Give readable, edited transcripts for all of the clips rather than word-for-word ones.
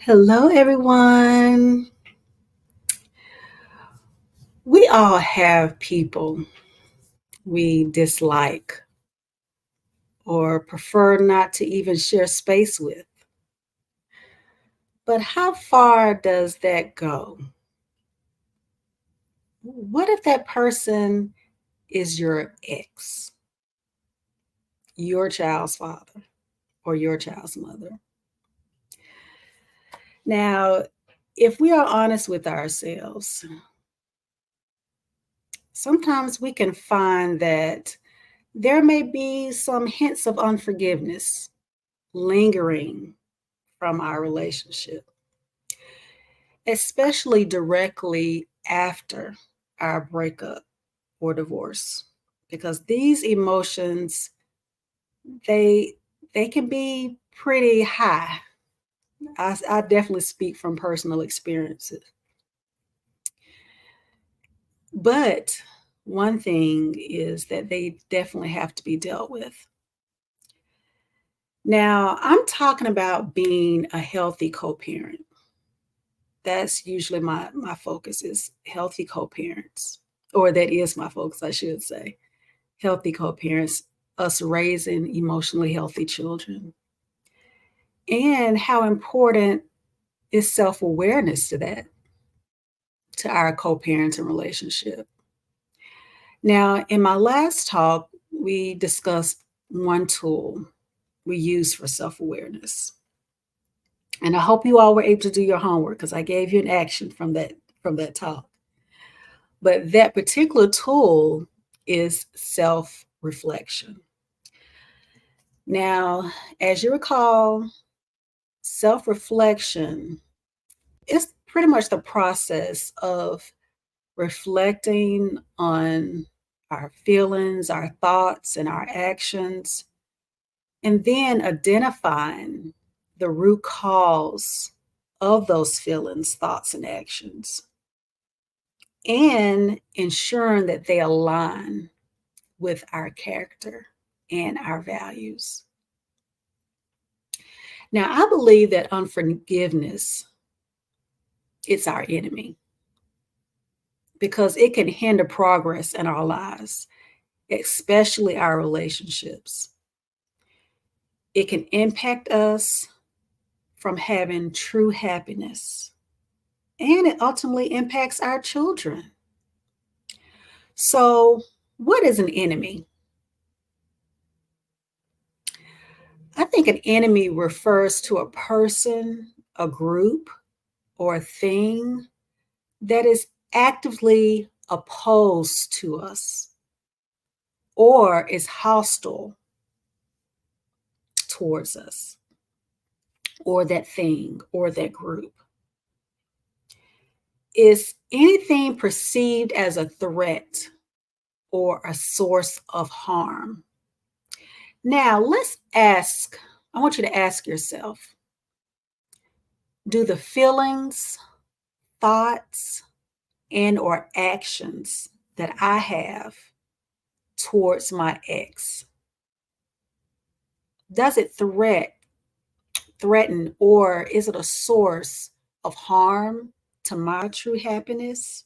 Hello, everyone. We all have people we dislike or prefer not to even share space with. But how far does that go? What if that person is your ex, your child's father, or your child's mother? Now, if we are honest with ourselves, sometimes we can find that there may be some hints of unforgiveness lingering from our relationship, especially directly after our breakup or divorce, because these emotions they they can be pretty high. I definitely speak from personal experiences. But one thing is that they definitely have to be dealt with. Now, I'm talking about being a healthy co-parent. That's usually my focus is healthy co-parents, or that is my focus, I should say. Healthy co-parents, us raising emotionally healthy children, and how important is self-awareness to that, to our co-parenting relationship. Now, in my last talk, we discussed one tool we use for self-awareness. And I hope you all were able to do your homework because I gave you an action from that talk. But that particular tool is self-reflection. Now, as you recall, self-reflection is pretty much the process of reflecting on our feelings, our thoughts, and our actions, and then identifying the root cause of those feelings, thoughts, and actions, and ensuring that they align with our character and our values. Now, I believe that unforgiveness, it's our enemy because it can hinder progress in our lives, especially our relationships. It can impact us from having true happiness, and it ultimately impacts our children. So, what is an enemy? I think an enemy refers to a person, a group, or a thing that is actively opposed to us or is hostile towards us, or that thing, or that group. Is anything perceived as a threat or a source of harm? Now, I want you to ask yourself, do the feelings, thoughts, and or actions that I have towards my ex, does it threaten, or is it a source of harm to my true happiness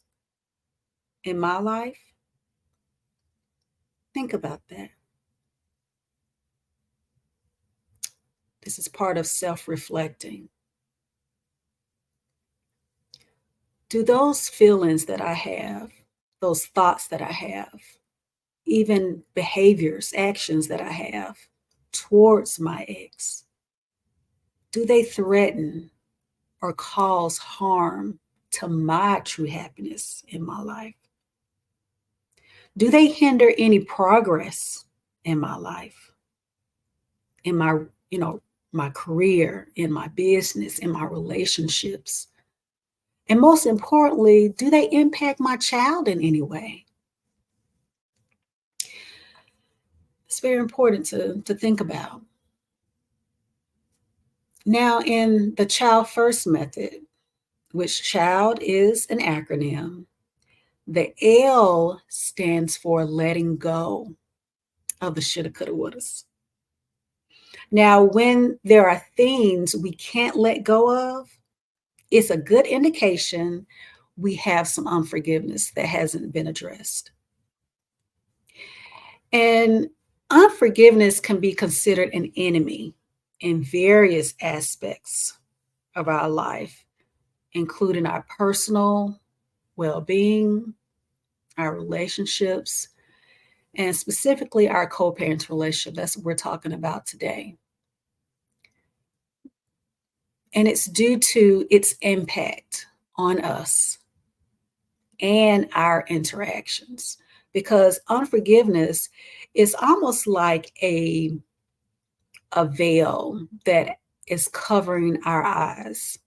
in my life? Think about that. This is part of self-reflecting. Do those feelings that I have, those thoughts that I have, even behaviors, actions that I have towards my ex, do they threaten or cause harm to my true happiness in my life? Do they hinder any progress in my life, in my career, in my business, in my relationships? And most importantly, do they impact my child in any way? It's very important to think about. Now, in the child first method, which child is an acronym, the L stands for letting go of the shoulda, coulda, wouldas. Now, when there are things we can't let go of, it's a good indication we have some unforgiveness that hasn't been addressed. And unforgiveness can be considered an enemy in various aspects of our life, including our personal well being, our relationships, and specifically our co parent relationship. That's what we're talking about today. And it's due to its impact on us and our interactions, because unforgiveness is almost like a veil that is covering our eyes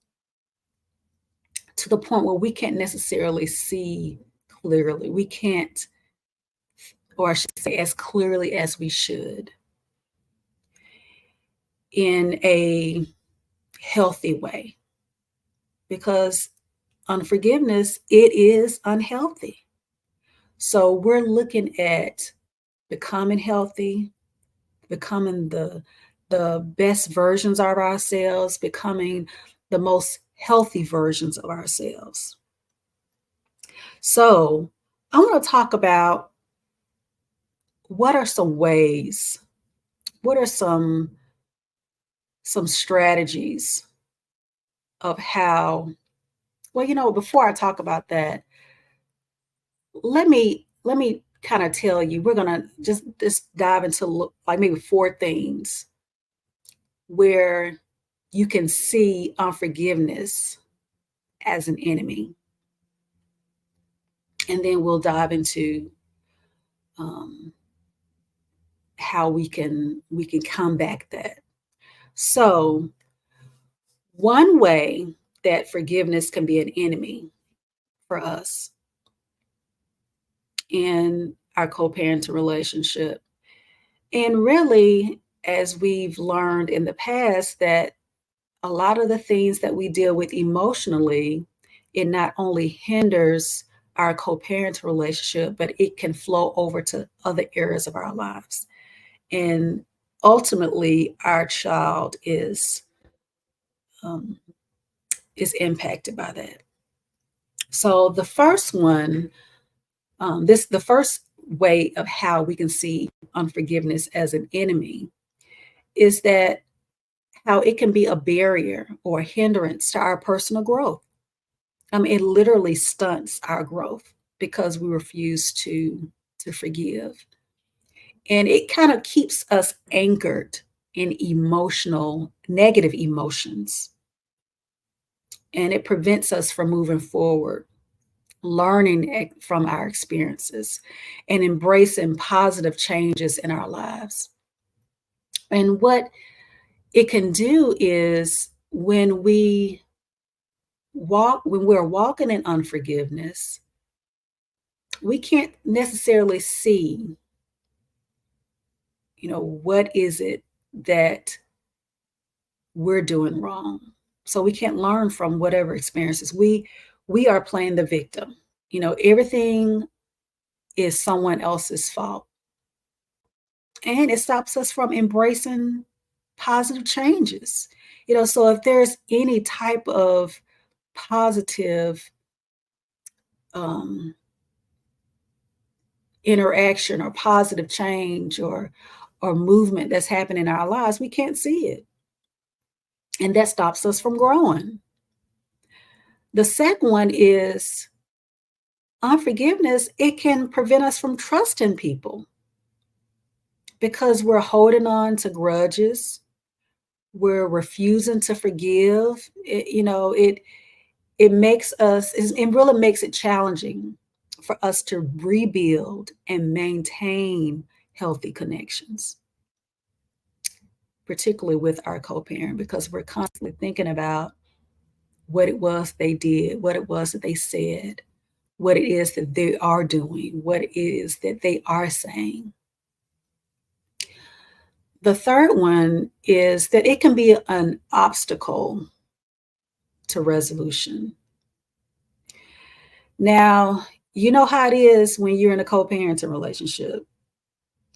to the point where we can't necessarily see clearly. We can't, or I should say, as clearly as we should, in a healthy way, because unforgiveness, it is unhealthy. So we're looking at becoming healthy, becoming the best versions of ourselves, becoming the most healthy versions of ourselves. So I want to talk about what are some ways, what are some strategies of how, well, before I talk about that, let me kind of tell you, we're gonna just dive into like maybe four things where you can see unforgiveness as an enemy, and then we'll dive into um, how we can combat that. So one way that forgiveness can be an enemy for us in our co-parenting relationship, and really, as we've learned in the past, that a lot of the things that we deal with emotionally, it not only hinders our co-parent relationship, but it can flow over to other areas of our lives. And ultimately, our child um, is impacted by that. So the first one, the first way of how we can see unforgiveness as an enemy is that how it can be a barrier or a hindrance to our personal growth. It literally stunts our growth because we refuse to forgive. And it kind of keeps us anchored in negative emotions. And it prevents us from moving forward, learning from our experiences, and embracing positive changes in our lives. And what it can do is when we're walking in unforgiveness, we can't necessarily see, what is it that we're doing wrong. So we can't learn from whatever experiences. We are playing the victim. Everything is someone else's fault. And it stops us from embracing positive changes. So if there's any type of positive um, interaction or positive change or movement that's happening in our lives, we can't see it. And that stops us from growing. The second one is unforgiveness. It can prevent us from trusting people because we're holding on to grudges. We're refusing to forgive. It makes us, it really makes it challenging for us to rebuild and maintain healthy connections, particularly with our co-parent, because we're constantly thinking about what it was they did, what it was that they said, what it is that they are doing, what it is that they are saying. The third one is that it can be an obstacle to resolution. Now, you know how it is when you're in a co-parenting relationship,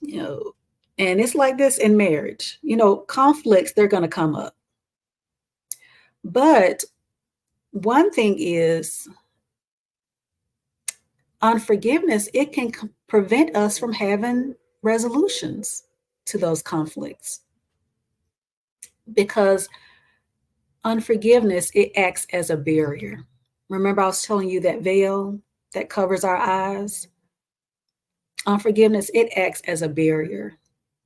you know, and it's like this in marriage. Conflicts, they're going to come up. But one thing is unforgiveness, it can prevent us from having resolutions to those conflicts because unforgiveness, it acts as a barrier. Remember, I was telling you that veil that covers our eyes? Unforgiveness, it acts as a barrier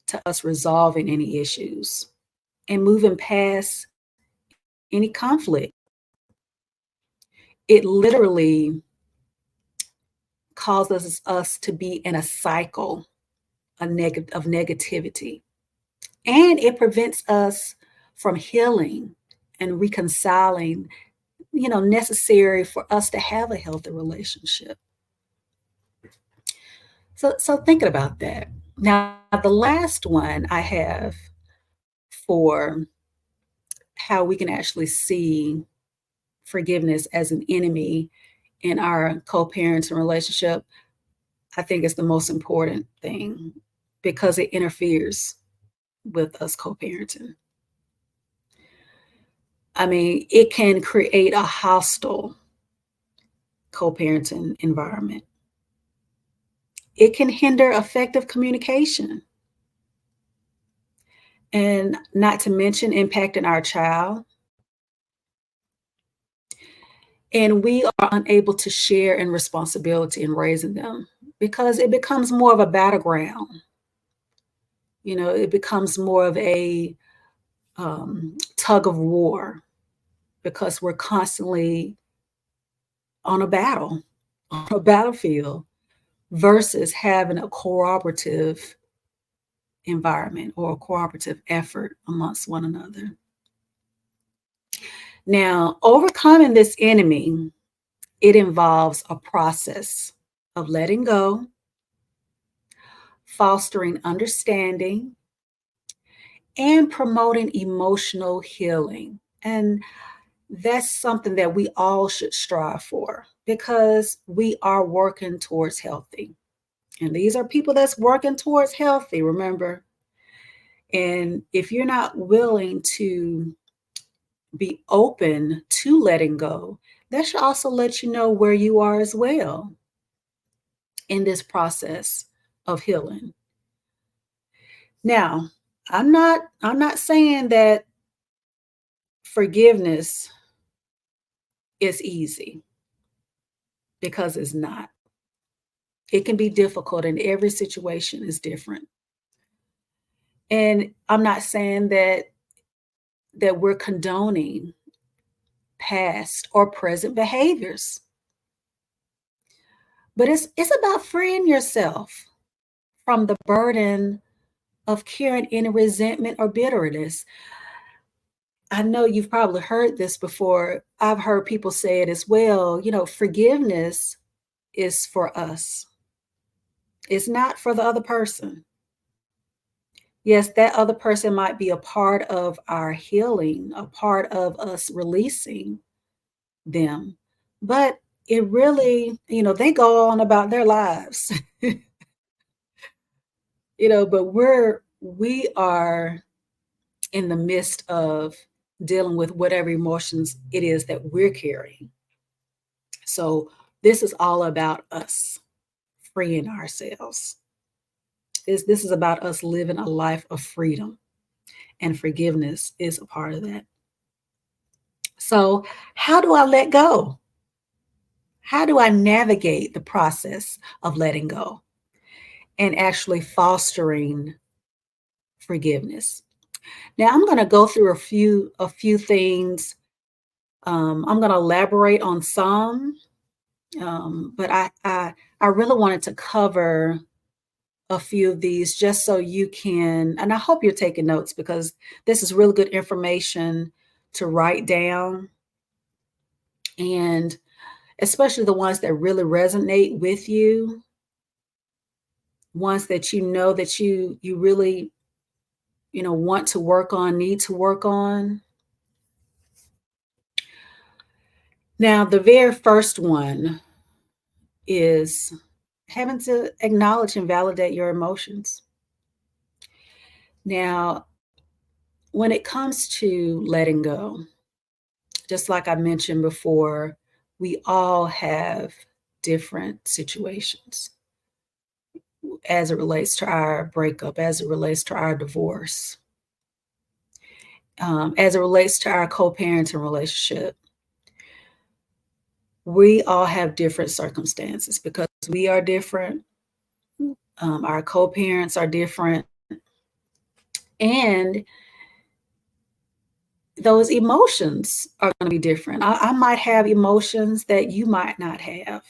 to us resolving any issues and moving past any conflict. It literally causes us to be in a cycle of negativity. And it prevents us from healing and reconciling, necessary for us to have a healthy relationship. So thinking about that. Now, the last one I have for how we can actually see forgiveness as an enemy in our co-parenting relationship, I think is the most important thing because it interferes with us co-parenting. I mean, it can create a hostile co-parenting environment. It can hinder effective communication and not to mention impacting our child. And we are unable to share in responsibility in raising them because it becomes more of a battleground. It becomes more of a tug of war because we're constantly on a battlefield, versus having a cooperative environment or a cooperative effort amongst one another. Now, overcoming this enemy, it involves a process of letting go, fostering understanding, and promoting emotional healing. And that's something that we all should strive for because we are working towards healthy. And these are people that's working towards healthy, remember? And if you're not willing to be open to letting go, that should also let you know where you are as well in this process of healing. Now, I'm not saying that forgiveness is easy because it's not. It can be difficult and every situation is different. And I'm not saying that we're condoning past or present behaviors. But it's about freeing yourself from the burden of carrying any resentment or bitterness. I know you've probably heard this before. I've heard people say it as well. Forgiveness is for us. It's not for the other person. Yes, that other person might be a part of our healing, a part of us releasing them. But it really, they go on about their lives. But we are in the midst of dealing with whatever emotions it is that we're carrying. So this is all about us freeing ourselves. This is about us living a life of freedom, and forgiveness is a part of that. So how do I let go? How do I navigate the process of letting go and actually fostering forgiveness? Now I'm going to go through a few things. I'm going to elaborate on some, but I really wanted to cover a few of these just so you can, and I hope you're taking notes because this is really good information to write down, and especially the ones that really resonate with you, ones that you know that you really want to work on, need to work on. Now, the very first one is having to acknowledge and validate your emotions. Now, when it comes to letting go, just like I mentioned before, we all have different situations as it relates to our breakup, as it relates to our divorce, as it relates to our co-parenting relationship. We all have different circumstances because we are different. Our co-parents are different. And those emotions are going to be different. I might have emotions that you might not have.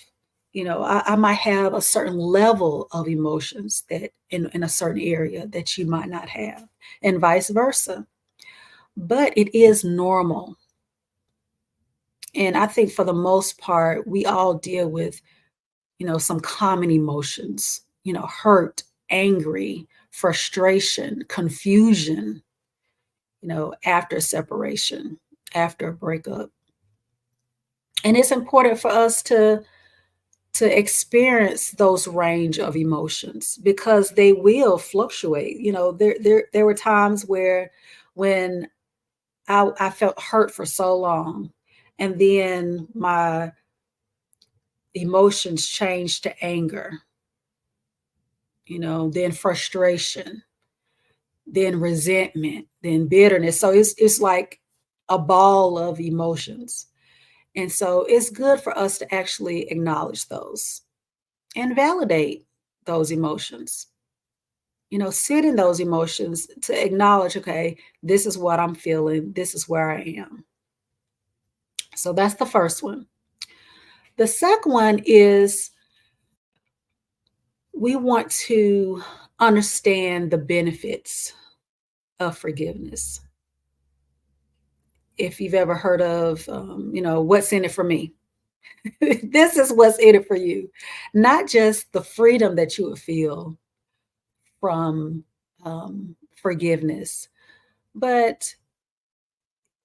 I might have a certain level of emotions that in a certain area that you might not have, and vice versa. But it is normal. And I think for the most part, we all deal with, some common emotions, hurt, angry, frustration, confusion, after separation, after a breakup. And it's important for us to experience those range of emotions because they will fluctuate. There were times where when I felt hurt for so long, and then my emotions changed to anger, then frustration, then resentment, then bitterness. So it's like a ball of emotions. And so it's good for us to actually acknowledge those and validate those emotions. Sit in those emotions to acknowledge, okay, this is what I'm feeling. This is where I am. So that's the first one. The second one is we want to understand the benefits of forgiveness. If you've ever heard of, what's in it for me, this is what's in it for you. Not just the freedom that you would feel from forgiveness, but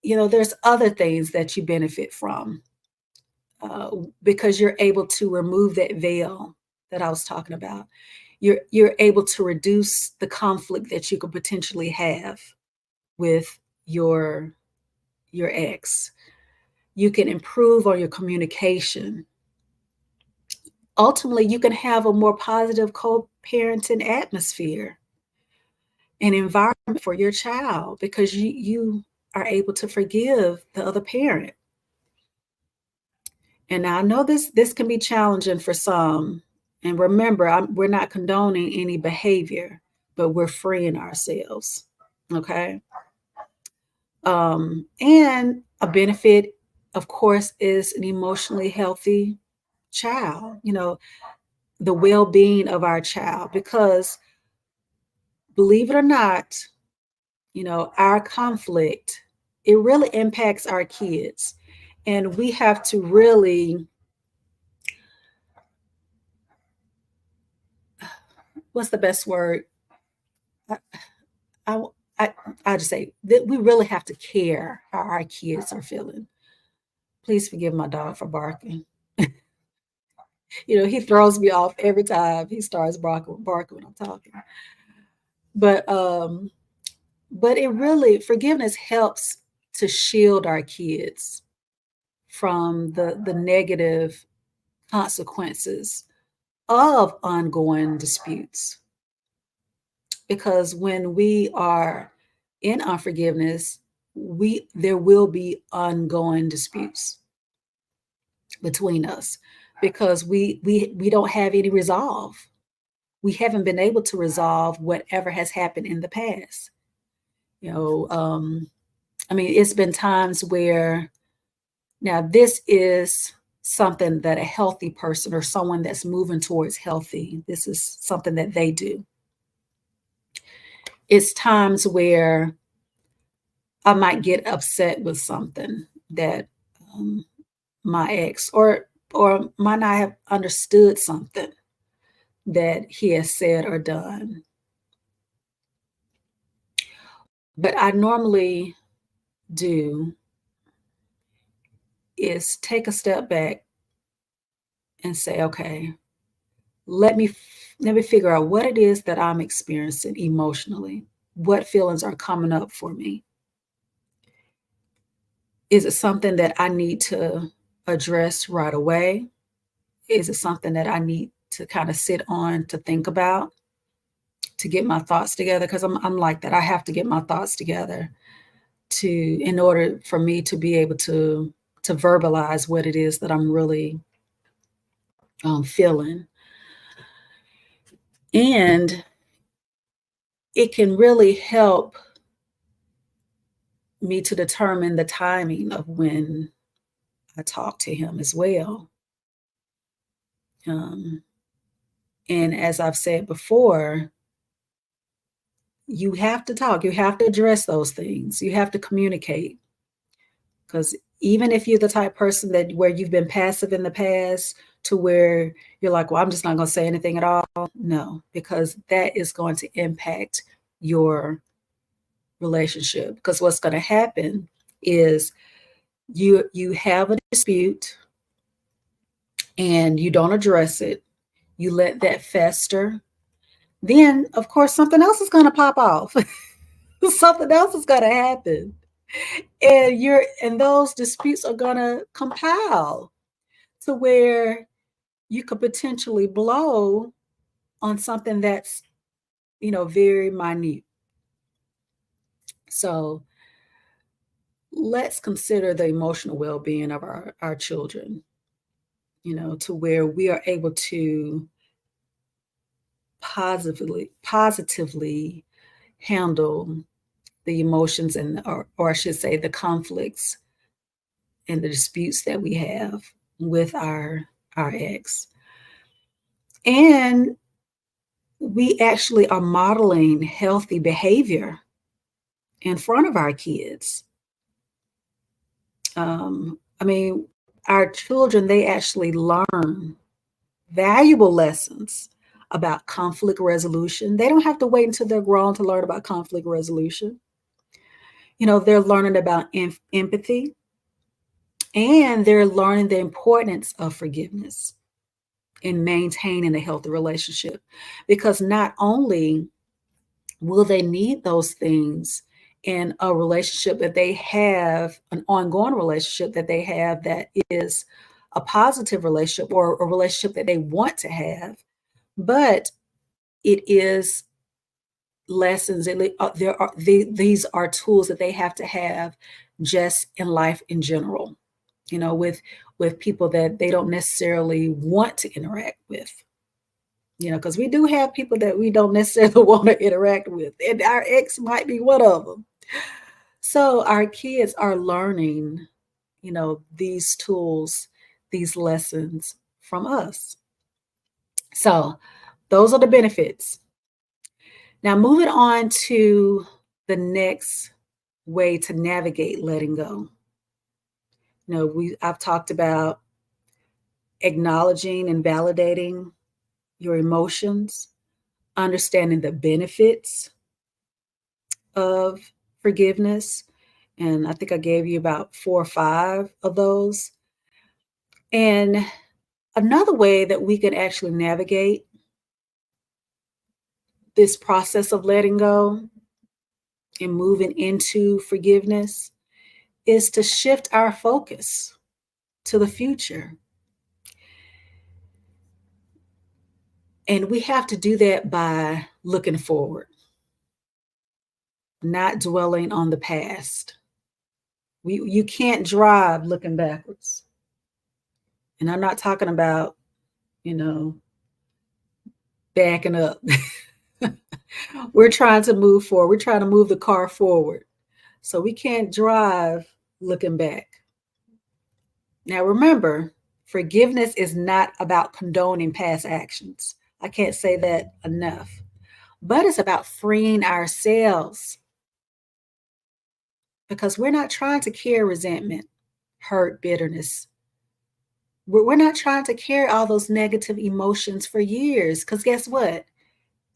there's other things that you benefit from because you're able to remove that veil that I was talking about. You're able to reduce the conflict that you could potentially have with your ex. You can improve on your communication. Ultimately, you can have a more positive co-parenting atmosphere and environment for your child because you are able to forgive the other parent. And I know this can be challenging for some. And remember, we're not condoning any behavior, but we're freeing ourselves. Okay. And a benefit, of course, is an emotionally healthy child, the well-being of our child, because believe it or not, our conflict, it really impacts our kids. And we have to really, what's the best word? I, I, I just say that we really have to care how our kids are feeling. Please forgive my dog for barking. He throws me off every time he starts barking when I'm talking. But it really, forgiveness helps to shield our kids from the negative consequences of ongoing disputes. Because when we are in unforgiveness, there will be ongoing disputes between us because we don't have any resolve. We haven't been able to resolve whatever has happened in the past. It's been times where, now this is something that a healthy person or someone that's moving towards healthy, this is something that they do. It's times where I might get upset with something that my ex or might not have understood something that he has said or done. But I normally do is take a step back and say, okay, let me figure out what it is that I'm experiencing emotionally. What feelings are coming up for me? Is it something that I need to address right away? Is it something that I need to kind of sit on to think about, to get my thoughts together? Because I'm like that. I have to get my thoughts together in order for me to be able to verbalize what it is that I'm really feeling. And it can really help me to determine the timing of when I talk to him as well. Um, and as I've said before, you have to talk, you have to address those things, you have to communicate. Because even if you're the type of person that where you've been passive in the past to where you're like, well, I'm just not going to say anything at all. No, because that is going to impact your relationship. Because what's going to happen is you have a dispute and you don't address it. You let that fester. Then, of course, something else is going to pop off. Something else is going to happen. And those disputes are going to compile to where you could potentially blow on something that's, very minute. So let's consider the emotional well-being of our children, to where we are able to positively handle the emotions or I should say the conflicts and the disputes that we have with our ex. And we actually are modeling healthy behavior in front of our kids. I mean, our children, they actually learn valuable lessons about conflict resolution. They don't have to wait until they're grown to learn about conflict resolution. They're learning about empathy, and they're learning the importance of forgiveness in maintaining a healthy relationship. Because not only will they need those things in a relationship that they have, an ongoing relationship that they have that is a positive relationship or a relationship that they want to have, but it is lessons. These are tools that they have to have just in life in general, with people that they don't necessarily want to interact with. Because we do have people that we don't necessarily want to interact with, and our ex might be one of them. So our kids are learning, these tools, these lessons from us. So those are the benefits. Now, moving on to the next way to navigate letting go. I've talked about acknowledging and validating your emotions, understanding the benefits of forgiveness. And I think I gave you about 4 or 5 of those. And another way that we can actually navigate this process of letting go and moving into forgiveness is to shift our focus to the future. And we have to do that by looking forward, not dwelling on the past. You can't drive looking backwards. And I'm not talking about, you know, backing up. We're trying to move forward. We're trying to move the car forward. So we can't drive looking back. Now, remember, forgiveness is not about condoning past actions. I can't say that enough. But it's about freeing ourselves because we're not trying to carry resentment, hurt, bitterness. We're not trying to carry all those negative emotions for years because guess what?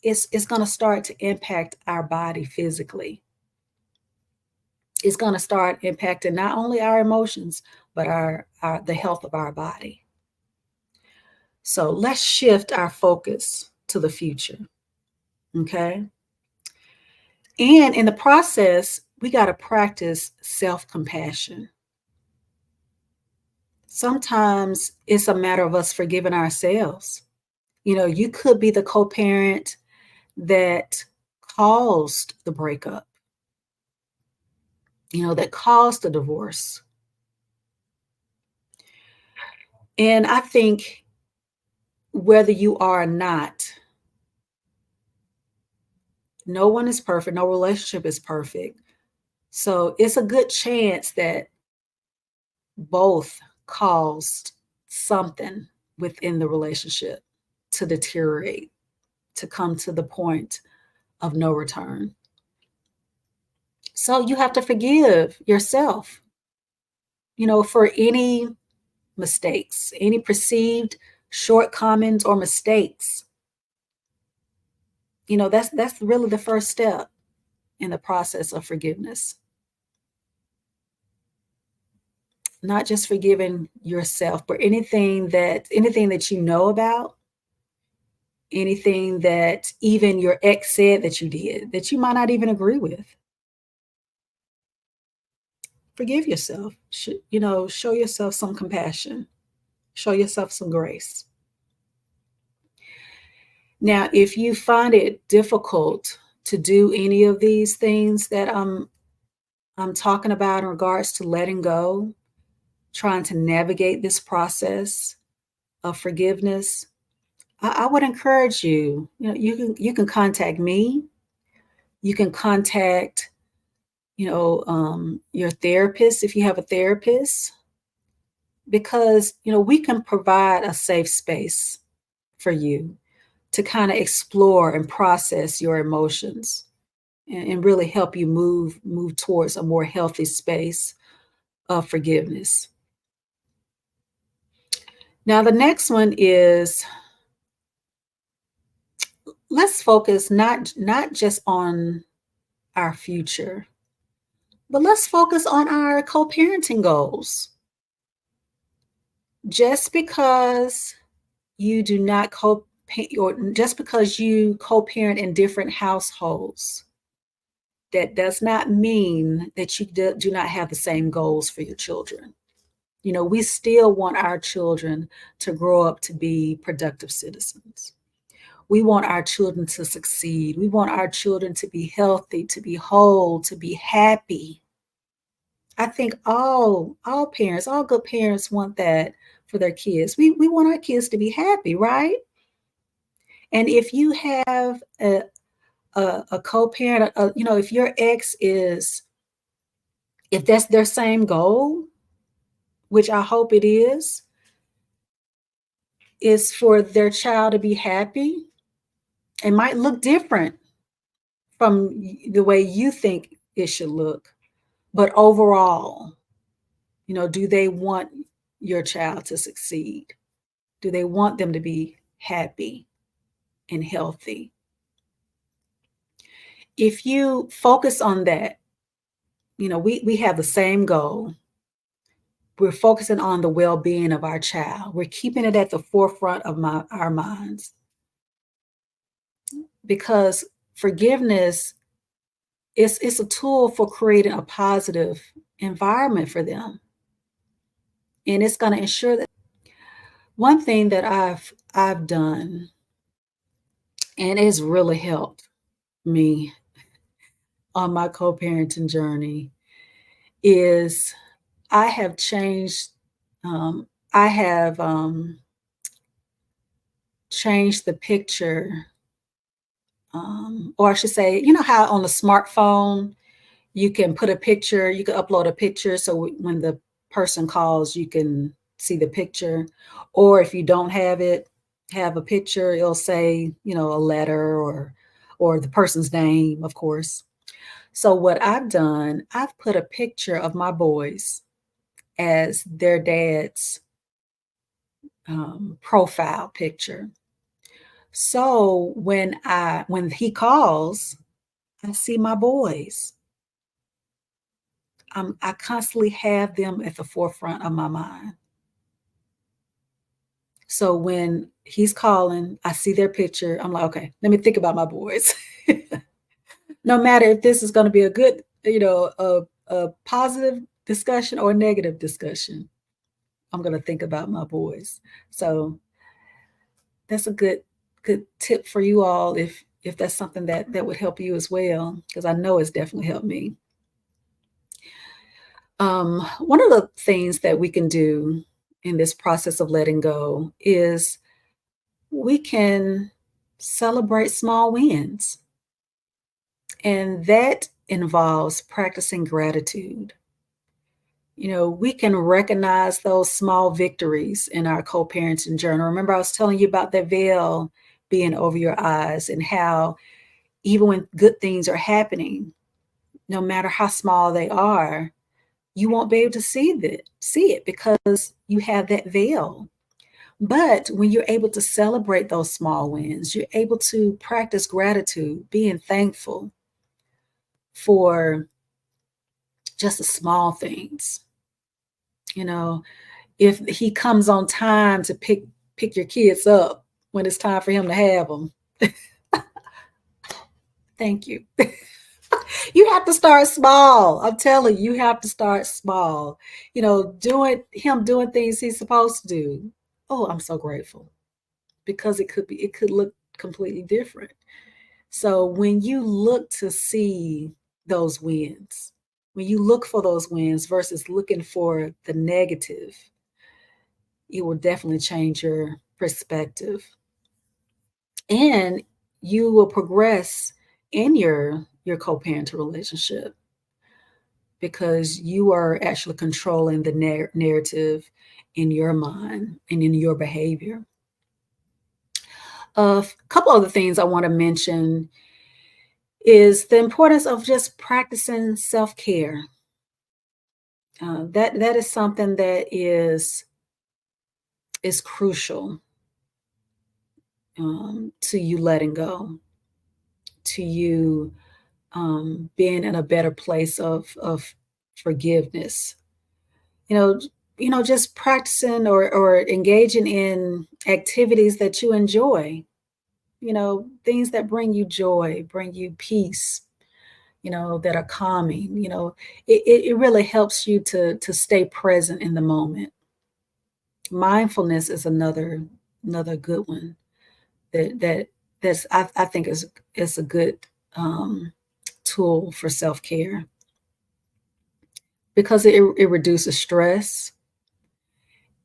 It's going to start to impact our body physically. It's going to start impacting not only our emotions, but the health of our body. So let's shift our focus to the future. Okay. And in the process, we got to practice self-compassion. Sometimes it's a matter of us forgiving ourselves. You could be the co-parent that caused the breakup, that caused the divorce. And I think whether you are or not, no one is perfect, no relationship is perfect. So it's a good chance that both caused something within the relationship to deteriorate, to come to the point of no return. So you have to forgive yourself, for any mistakes, any perceived shortcomings or mistakes. That's really the first step in the process of forgiveness. Not just forgiving yourself, but anything that you know about, anything that even your ex said that you did that you might not even agree with. Forgive yourself. Show yourself some compassion. Show yourself some grace. Now, if you find it difficult to do any of these things that I'm talking about in regards to letting go, trying to navigate this process of forgiveness, I would encourage you. You can contact me. You can contact your therapist if you have a therapist, because we can provide a safe space for you to kind of explore and process your emotions, and really help you move towards a more healthy space of forgiveness. Now, the next one is, let's focus not just on our future, but let's focus on our co-parenting goals. Just because you do not co or just because you co-parent in different households, that does not mean that you do not have the same goals for your children. We still want our children to grow up to be productive citizens. We want our children to succeed. We want our children to be healthy, to be whole, to be happy. I think all parents, all good parents want that for their kids. We want our kids to be happy, right? And if you have a co-parent, if your ex if that's their same goal, which I hope it is for their child to be happy. It might look different from the way you think it should look, but overall, do they want your child to succeed? Do they want them to be happy and healthy? If you focus on that, we have the same goal. We're focusing on the well-being of our child. We're keeping it at the forefront of our minds, because forgiveness is a tool for creating a positive environment for them. And it's going to ensure that one thing that I've done, and it's really helped me on my co-parenting journey, is I have changed I have changed the picture, or I should say, how on the smartphone you can put a picture, you can upload a picture, so when the person calls, you can see the picture. Or if you don't have a picture, it'll say, a letter, or the person's name, of course. So what I've done, I've put a picture of my boys as their dad's profile picture. So when he calls, I see my boys. I constantly have them at the forefront of my mind. So when he's calling, I see their picture. I'm like, okay, let me think about my boys. No matter if this is going to be a good, a positive discussion or a negative discussion. I'm going to think about my boys. So that's a good tip for you all if that's something that would help you as well, because I know it's definitely helped me. One of the things that we can do in this process of letting go is we can celebrate small wins, and that involves practicing gratitude. We can recognize those small victories in our co-parenting journey. Remember, I was telling you about that veil being over your eyes, and how even when good things are happening, no matter how small they are, you won't be able to see it because you have that veil. But when you're able to celebrate those small wins, you're able to practice gratitude, being thankful for just the small things. You know, if he comes on time to pick your kids up when it's time for him to have them, thank you. You have to start small. I'm telling you, you have to start small. Doing things he's supposed to do. Oh, I'm so grateful, because it could look completely different. So when you look to see those wins, when you look for those wins versus looking for the negative, it will definitely change your perspective, and you will progress in your co-parenting relationship, because you are actually controlling the narrative in your mind and in your behavior. A couple other things I want to mention is the importance of just practicing self-care. That is something that is crucial, to you letting go, to you being in a better place of forgiveness. You know, just practicing or engaging in activities that you enjoy. Things that bring you joy, bring you peace. That are calming. It really helps you to stay present in the moment. Mindfulness is another good one I think is a good tool for self-care, because it reduces stress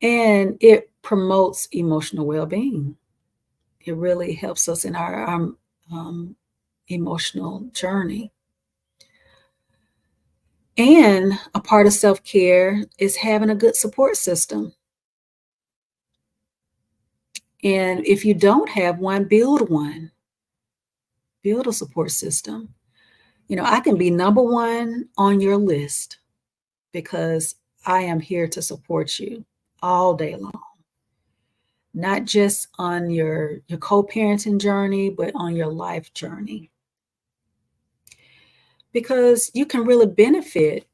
and it promotes emotional well-being. It really helps us in our emotional journey. And a part of self-care is having a good support system. And if you don't have one, build one. Build a support system. I can be number one on your list, because I am here to support you all day long. Not just on your co-parenting journey, but on your life journey. Because you can really benefit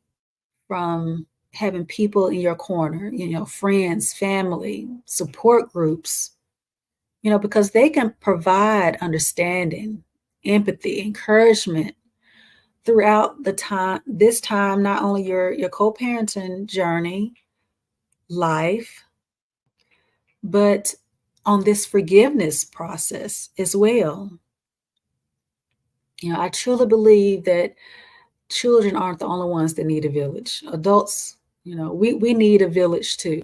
from having people in your corner, friends, family, support groups, because they can provide understanding, empathy, encouragement throughout this time, not only your co-parenting journey, life, but on this forgiveness process as well. I truly believe that children aren't the only ones that need a village. Adults, we need a village too.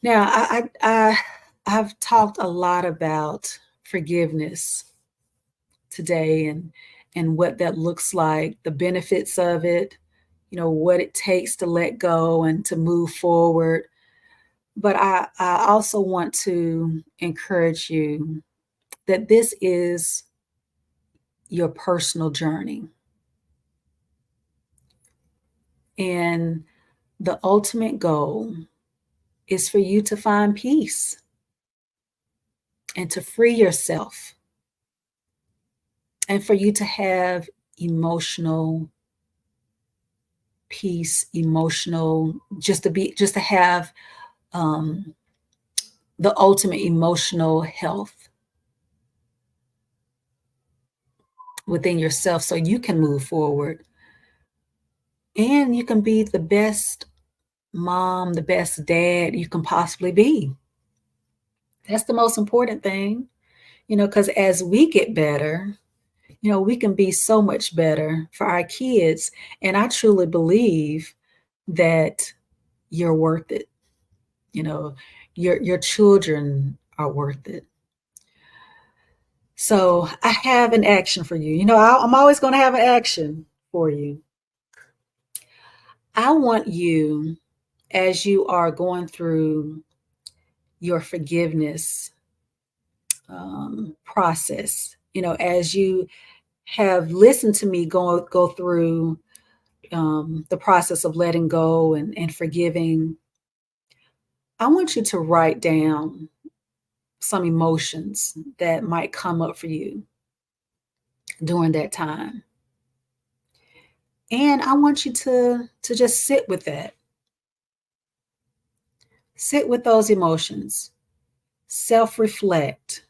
Now, I've talked a lot about forgiveness today, and what that looks like, the benefits of it, what it takes to let go and to move forward. But I also want to encourage you that this is your personal journey. And the ultimate goal is for you to find peace and to free yourself, and for you to have emotional peace, just to have um, the ultimate emotional health within yourself, so you can move forward and you can be the best mom, the best dad you can possibly be. That's the most important thing, because as we get better, we can be so much better for our kids. And I truly believe that you're worth it. You know, your children are worth it. So I have an action for you. I'm always going to have an action for you. I want you, as you are going through your forgiveness process, as you have listened to me go through the process of letting go and forgiving, I want you to write down some emotions that might come up for you during that time. And I want you to just sit with that. Sit with those emotions. Self-reflect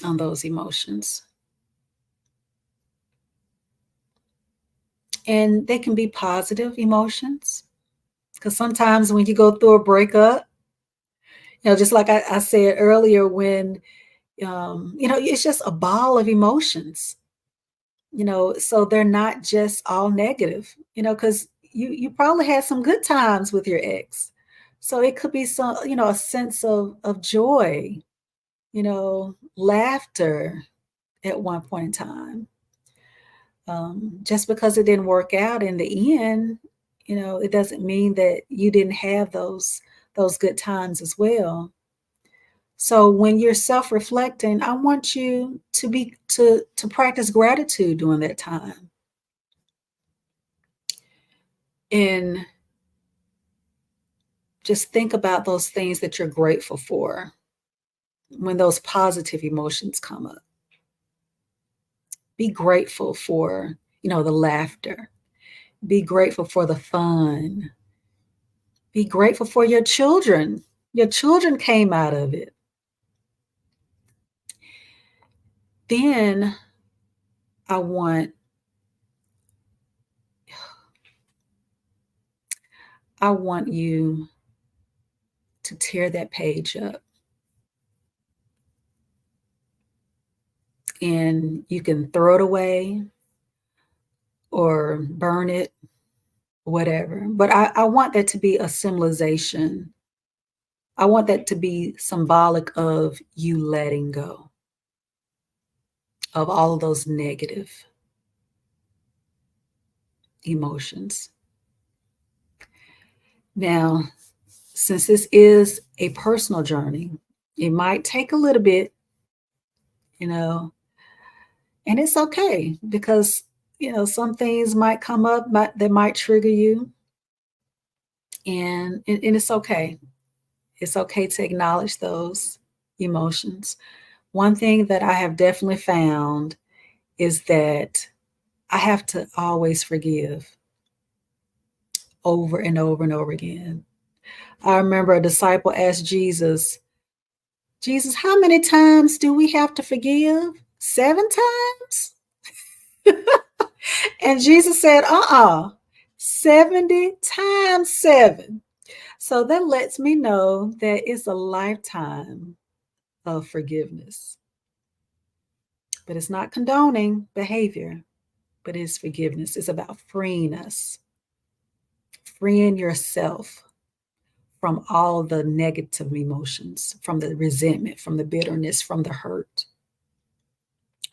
on those emotions. And they can be positive emotions. Because sometimes when you go through a breakup, just like I said earlier, when, it's just a ball of emotions, so they're not just all negative, because you probably had some good times with your ex. So it could be some, a sense of joy, laughter at one point in time. Just because it didn't work out in the end, it doesn't mean that you didn't have those good times as well. So when you're self-reflecting, I want you to practice gratitude during that time. And just think about those things that you're grateful for when those positive emotions come up. Be grateful for, the laughter. Be grateful for the fun. Be grateful for your children. Your children came out of it. Then I want you to tear that page up. And you can throw it away or burn it, whatever. But I want that to be a symbolization. I want that to be symbolic of you letting go of all of those negative emotions. Now, since this is a personal journey, it might take a little bit, and it's okay because, some things might come up that might trigger you, and it's okay. It's okay to acknowledge those emotions. One thing that I have definitely found is that I have to always forgive over and over and over again. I remember a disciple asked Jesus, how many times do we have to forgive? 7 times? And Jesus said, 70 times 7. So that lets me know that it's a lifetime of forgiveness. But it's not condoning behavior, but it's forgiveness. It's about freeing us, freeing yourself from all the negative emotions, from the resentment, from the bitterness, from the hurt.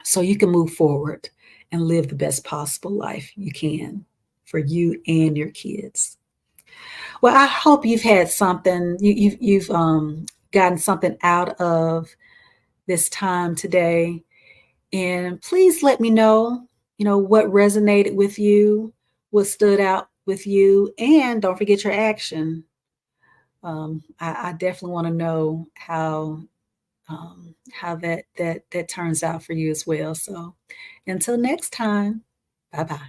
So you can move forward and live the best possible life you can for you and your kids. Well, I hope you've had something, you've gotten something out of this time today. And please let me know, what resonated with you, what stood out with you, and don't forget your action. I definitely want to know how that turns out for you as well. So until next time, bye bye.